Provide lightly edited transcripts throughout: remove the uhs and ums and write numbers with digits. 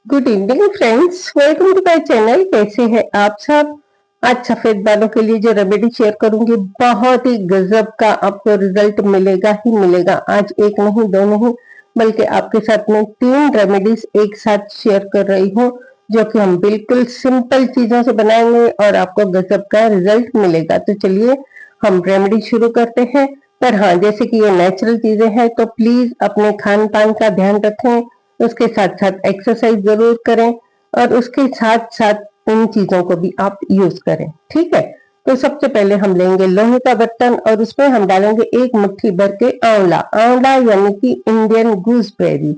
Good evening friends, welcome to my channel. कैसे हैं आप सब। आज सफेद बालों के लिए जो रेमेडी शेयर करूंगी, बहुत ही गजब का आपको रिजल्ट मिलेगा ही मिलेगा। आज एक नहीं, दो नहीं, बल्कि आपके साथ में 3 रेमेडीज एक साथ शेयर कर रही हूँ, जो कि हम बिल्कुल सिंपल चीजों से बनाएंगे और आपको गजब का रिजल्ट मिलेगा। तो चलिए हम रेमेडी शुरू करते हैं। पर हाँ, जैसे कि ये नेचुरल चीजें हैं, तो प्लीज अपने खान पान का ध्यान रखें, उसके साथ साथ एक्सरसाइज जरूर करें और उसके साथ साथ इन चीजों को भी आप यूज करें। ठीक है। तो सबसे पहले हम लेंगे लोहे का बर्तन और उसमें हम डालेंगे 1 मुट्ठी भर के आंवला। आंवला यानी कि इंडियन गूसबेरी।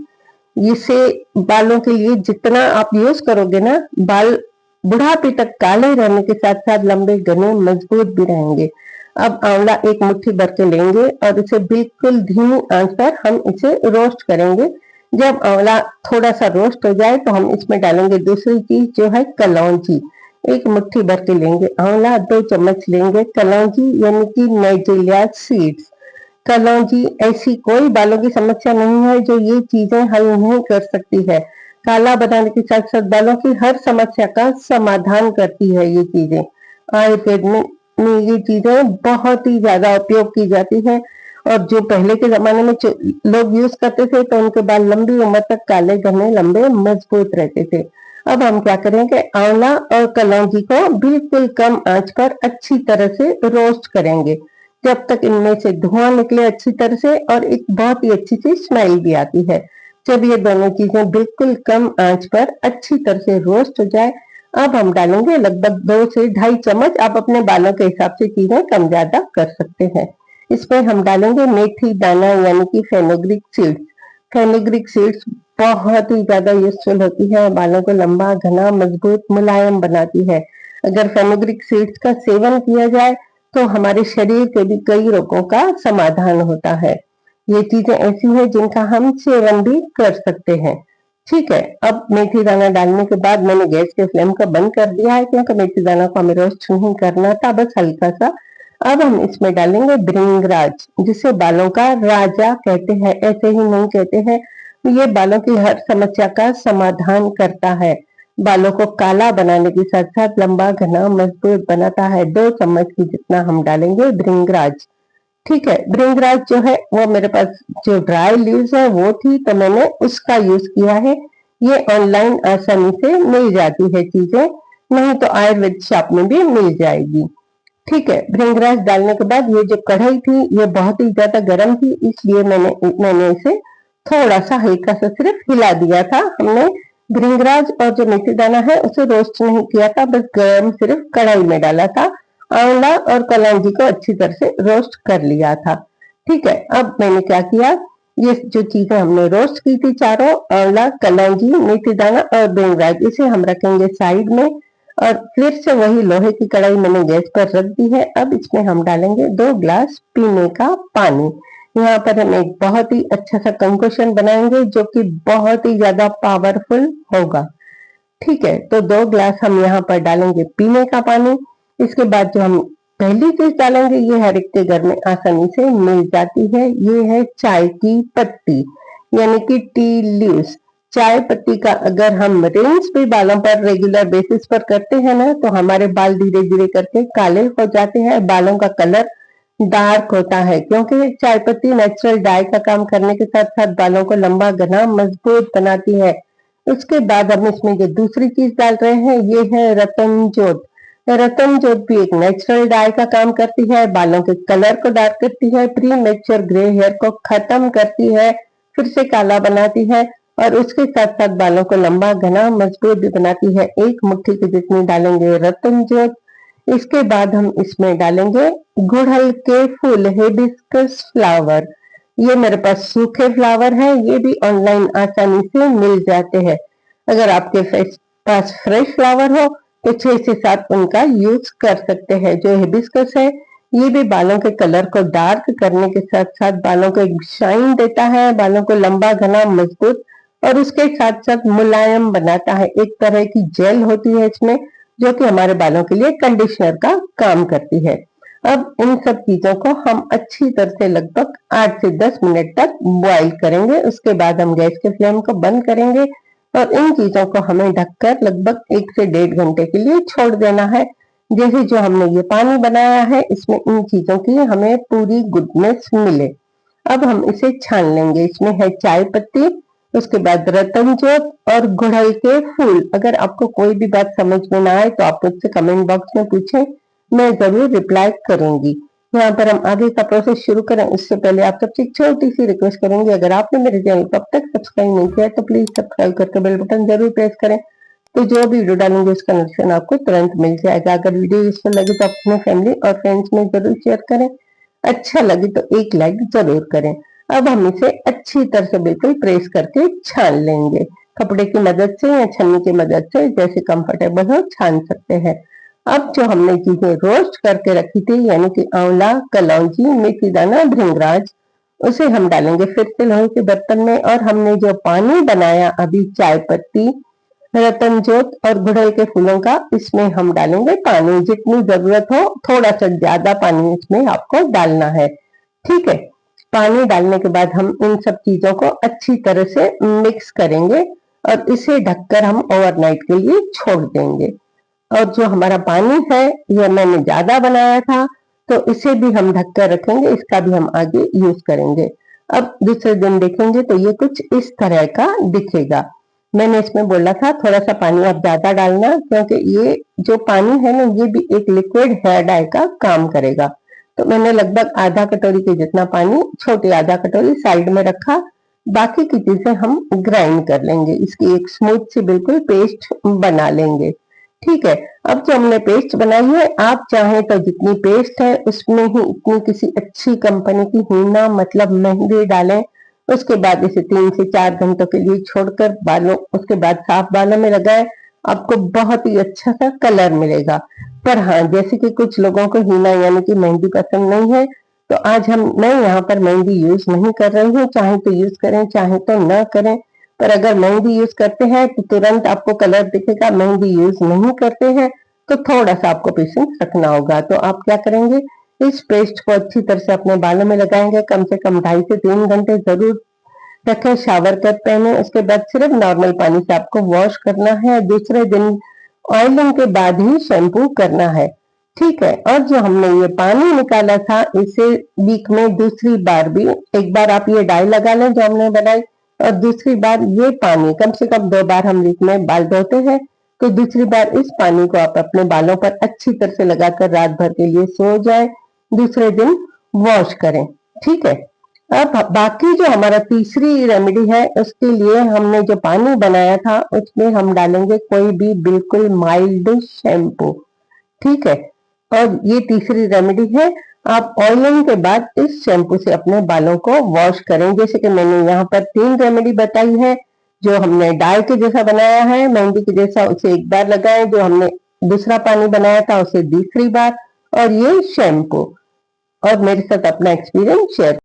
इसे बालों के लिए जितना आप यूज करोगे ना, बाल बुढ़ापे तक काले रहने के साथ साथ लंबे घने मजबूत भी रहेंगे। अब आंवला 1 मुट्ठी भर के लेंगे और इसे बिल्कुल धीमी आंच पर हम इसे रोस्ट करेंगे। जब आंवला थोड़ा सा रोस्ट हो जाए तो हम इसमें डालेंगे दूसरी चीज, जो है कलौंजी। 1 मुट्ठी भर के लेंगे आंवला, 2 चम्मच लेंगे कलौंजी यानी कि नाइजीरिया सीड्स। कलौंजी ऐसी कोई बालों की समस्या नहीं है जो ये चीजें हल नहीं कर सकती है। काला बनाने के साथ साथ बालों की हर समस्या का समाधान करती है ये चीजें। आयुर्वेद में ये चीजें बहुत ही ज्यादा उपयोग की जाती है। और जो पहले के जमाने में लोग यूज करते थे, तो उनके बाल लंबी उम्र तक काले घने लंबे मजबूत रहते थे। अब हम क्या करेंगे, आंवला और कलौंजी को बिल्कुल कम आंच पर अच्छी तरह से रोस्ट करेंगे, जब तक इनमें से धुआं निकले अच्छी तरह से और एक बहुत ही अच्छी सी स्मेल भी आती है। जब ये दोनों चीजें बिल्कुल कम आंच पर अच्छी तरह से रोस्ट हो जाए, अब हम डालेंगे लगभग 2 से ढाई चम्मच। आप अपने बालों के हिसाब से चीजें कम ज्यादा कर सकते हैं। इसमें हम डालेंगे मेथी दाना यानी कि फेनुग्रीक सीड्स। फेनुग्रीक सीड्स बहुत ही ज्यादा यूजफुल होती है, बालों को लंबा घना मजबूत मुलायम बनाती है। अगर फेनुग्रीक सीड्स का सेवन किया जाए तो हमारे शरीर के भी कई रोगों का समाधान होता है। ये चीजें ऐसी हैं जिनका हम सेवन भी कर सकते हैं। ठीक है। अब मेथी दाना डालने के बाद मैंने गैस के फ्लेम को बंद कर दिया है, क्योंकि मेथी दाना को हमें रोस्ट नहीं करना था, बस हल्का सा। अब हम इसमें डालेंगे भृंगराज, जिसे बालों का राजा कहते हैं, ऐसे ही नहीं कहते हैं। ये बालों की हर समस्या का समाधान करता है, बालों को काला बनाने के साथ साथ लंबा घना मजबूत बनाता है। 2 चम्मच की जितना हम डालेंगे भृंगराज। ठीक है। भृंगराज जो है वो मेरे पास जो ड्राई लीव्स है वो थी, तो मैंने उसका यूज किया है। ये ऑनलाइन आसानी से मिल जाती है चीजें, नहीं तो आयुर्वेद शॉप में भी मिल जाएगी। ठीक है। भृंगराज डालने के बाद ये जो कढ़ाई थी ये बहुत ही ज्यादा गर्म थी, इसलिए मैंने इसे थोड़ा सा हल्का सा सिर्फ हिला दिया था। हमने भृंगराज और जो मेथी दाना है उसे रोस्ट नहीं किया था, बस गर्म सिर्फ कढ़ाई में डाला था। आंवला और कलौंजी को अच्छी तरह से रोस्ट कर लिया था। ठीक है। अब मैंने क्या किया, ये जो चीजें हमने रोस्ट की थी चारों, आंवला कलौंजी मेथी दाना और भृंगराज, इसे हम रखेंगे साइड में। और फिर से वही लोहे की कढ़ाई मैंने गैस पर रख दी है। अब इसमें हम डालेंगे 2 ग्लास पीने का पानी। यहाँ पर हम एक बहुत ही अच्छा सा कंकोशन बनाएंगे, जो कि बहुत ही ज्यादा पावरफुल होगा। ठीक है। तो 2 ग्लास हम यहाँ पर डालेंगे पीने का पानी। इसके बाद जो हम पहली चीज डालेंगे, ये हर एक के घर में आसानी से मिल जाती है, ये है चाय की पत्ती यानी कि टी लीव्स। चाय पत्ती का अगर हम रिंस भी बालों पर रेगुलर बेसिस पर करते हैं ना, तो हमारे बाल धीरे धीरे करके काले हो जाते हैं, बालों का कलर डार्क होता है, क्योंकि चाय पत्ती नेचुरल डाई का काम करने के साथ साथ बालों को लंबा घना मजबूत बनाती है। उसके बाद हम इसमें जो दूसरी चीज डाल रहे हैं, ये है रतन जोत। रतन जोत भी एक नेचुरल डाई का काम करती है, बालों के कलर को डार्क करती है, प्री मेच्योर ग्रे हेयर को खत्म करती है, फिर से काला बनाती है और उसके साथ साथ बालों को लंबा घना मजबूत भी बनाती है। 1 मुट्ठी की जितनी डालेंगे रतन जोत। इसके बाद हम इसमें डालेंगे गुड़हल के फूल, हिबिस्कस फ्लावर। ये मेरे पास सूखे फ्लावर है, ये भी ऑनलाइन आसानी से मिल जाते हैं। अगर आपके पास फ्रेश फ्लावर हो तो 6 से 7 उनका यूज कर सकते हैं। जो हिबिस्कस है ये भी बालों के कलर को डार्क करने के साथ साथ बालों को एक शाइन देता है, बालों को लंबा घना मजबूत और उसके साथ साथ मुलायम बनाता है। एक तरह की जेल होती है इसमें, जो कि हमारे बालों के लिए कंडीशनर का काम करती है। अब इन सब चीजों को हम अच्छी तरह से लगभग 8 से 10 मिनट तक बॉईल करेंगे। उसके बाद हम गैस के फ्लेम को बंद करेंगे। और इन चीजों को हमें ढककर लगभग 1 से 1.5 घंटे के लिए छोड़ देना है। जैसे जो हमने ये पानी बनाया है इसमें इन चीजों की हमें पूरी गुडनेस मिले। अब हम इसे छान लेंगे। इसमें है चाय पत्ती, उसके बाद रतन ज्योत और गुड़हल के फूल। अगर आपको कोई भी बात समझ में ना आए तो आप मुझसे कमेंट बॉक्स में पूछें, मैं जरूर रिप्लाई करूंगी। यहाँ पर हम आगे का प्रोसेस शुरू करें उससे पहले आप सबसे छोटी सी रिक्वेस्ट करूंगी, अगर आपने मेरे चैनल को अब तक सब्सक्राइब नहीं किया तो प्लीज सब्सक्राइब करके बेल बटन जरूर प्रेस करें, तो जो भी वीडियो डालूंगी उसका नोटिफिकेशन आपको तुरंत मिल जाएगा। अगर वीडियो यूजफुल लगे तो अपने फैमिली और फ्रेंड्स में जरूर शेयर करें, अच्छा लगे तो एक लाइक जरूर करें। अब हम इसे अच्छी तरह से बिल्कुल प्रेस करके छान लेंगे। कपड़े की मदद से या छन्नी की मदद से जैसे कंफर्टेबल हो छान सकते हैं। अब जो हमने चीजें रोस्ट करके रखी थी यानी कि आंवला, कलौंजी, मेथी दाना, भृंगराज, उसे हम डालेंगे फिर से लोहे के बर्तन में। और हमने जो पानी बनाया अभी चाय पत्ती, रतन ज्योत और गुड़हल के फूलों का, इसमें हम डालेंगे पानी। जितनी जरूरत हो थोड़ा सा ज्यादा पानी इसमें आपको डालना है, ठीक है। पानी डालने के बाद हम इन सब चीजों को अच्छी तरह से मिक्स करेंगे और इसे ढककर हम ओवरनाइट के लिए छोड़ देंगे। और जो हमारा पानी है यह मैंने ज्यादा बनाया था तो इसे भी हम ढककर रखेंगे, इसका भी हम आगे यूज करेंगे। अब दूसरे दिन देखेंगे तो ये कुछ इस तरह का दिखेगा। मैंने इसमें बोला था थोड़ा सा पानी आप ज्यादा डालना, क्योंकि ये जो पानी है ना ये भी एक लिक्विड हेयर डाई का काम करेगा। तो मैंने लगभग आधा कटोरी के जितना पानी, छोटी आधा कटोरी साइड में रखा। बाकी की चीजें हम ग्राइंड कर लेंगे, इसकी एक स्मूथ सी बिल्कुल पेस्ट बना लेंगे, ठीक है। अब जो हमने पेस्ट बनाई है, आप चाहें तो जितनी पेस्ट है उसमें ही इतनी किसी अच्छी कंपनी की हीना मतलब मेहंदी डालें। उसके बाद इसे 3 से 4 घंटों के लिए छोड़कर बालों, उसके बाद साफ बालों में लगाएं, आपको बहुत ही अच्छा सा कलर मिलेगा। पर हाँ, जैसे कि कुछ लोगों को हीना यानी कि मेहंदी पसंद नहीं है, तो आज मैं यहाँ पर मेहंदी यूज नहीं कर रही हूँ। चाहे तो यूज करें चाहे तो न करें, पर अगर मेहंदी यूज करते हैं तो तुरंत आपको कलर दिखेगा। मेहंदी यूज नहीं करते हैं तो थोड़ा सा आपको पेशेंस रखना होगा। तो आप क्या करेंगे, इस पेस्ट को अच्छी तरह से अपने बालों में लगाएंगे। कम से कम 2.5 से 3 घंटे जरूर रखें, शावर कैप पहने। उसके बाद सिर्फ नॉर्मल पानी से आपको वॉश करना है। दूसरे दिन ऑयलिंग के बाद ही शैम्पू करना है, ठीक है। और जो हमने ये पानी निकाला था इसे वीक में दूसरी बार भी, एक बार आप ये डाई लगा लें जो हमने बनाई, और दूसरी बार ये पानी, कम से कम 2 बार हम वीक में बाल धोते हैं, तो दूसरी बार इस पानी को आप अपने बालों पर अच्छी तरह से लगाकर रात भर के लिए सो जाए, दूसरे दिन वॉश करें, ठीक है। अब बाकी जो हमारा तीसरी रेमेडी है उसके लिए हमने जो पानी बनाया था उसमें हम डालेंगे कोई भी बिल्कुल माइल्ड शैम्पू, ठीक है। और ये तीसरी रेमेडी है, आप ऑयलिंग के बाद इस शैम्पू से अपने बालों को वॉश करें। जैसे कि मैंने यहाँ पर 3 रेमेडी बताई है। जो हमने डाई के जैसा बनाया है मेहंदी के जैसा, उसे एक बार लगाएं। जो हमने दूसरा पानी बनाया था उसे दूसरी बार, और ये शैम्पू। और मेरे साथ अपना एक्सपीरियंस शेयर